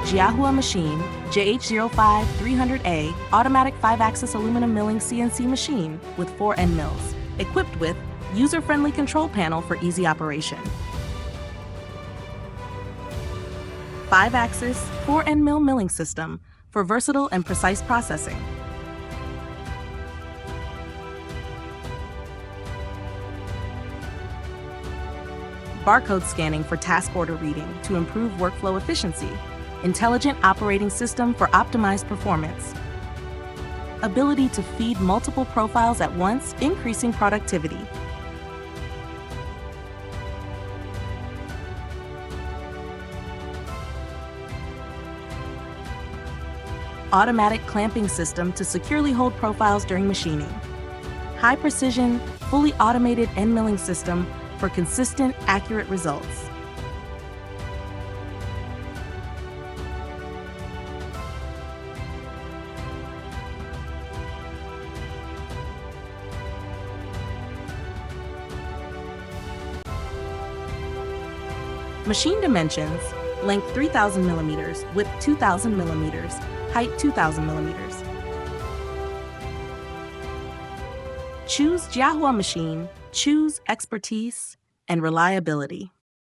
Jiahua machine, JH05-300A, automatic 5-axis aluminum milling CNC machine with 4 end mills, equipped with user-friendly control panel for easy operation. 5-axis, 4 end mill milling system for versatile and precise processing. Barcode scanning for task order reading to improve workflow efficiency. Intelligent operating system for optimized performance. Ability to feed multiple profiles at once, increasing productivity. Automatic clamping system to securely hold profiles during machining. High precision, fully automated end milling system for consistent, accurate results. Machine dimensions: length 3,000 millimeters, width 2,000 millimeters, height 2,000 millimeters. Choose Jiahua machine, choose expertise and reliability.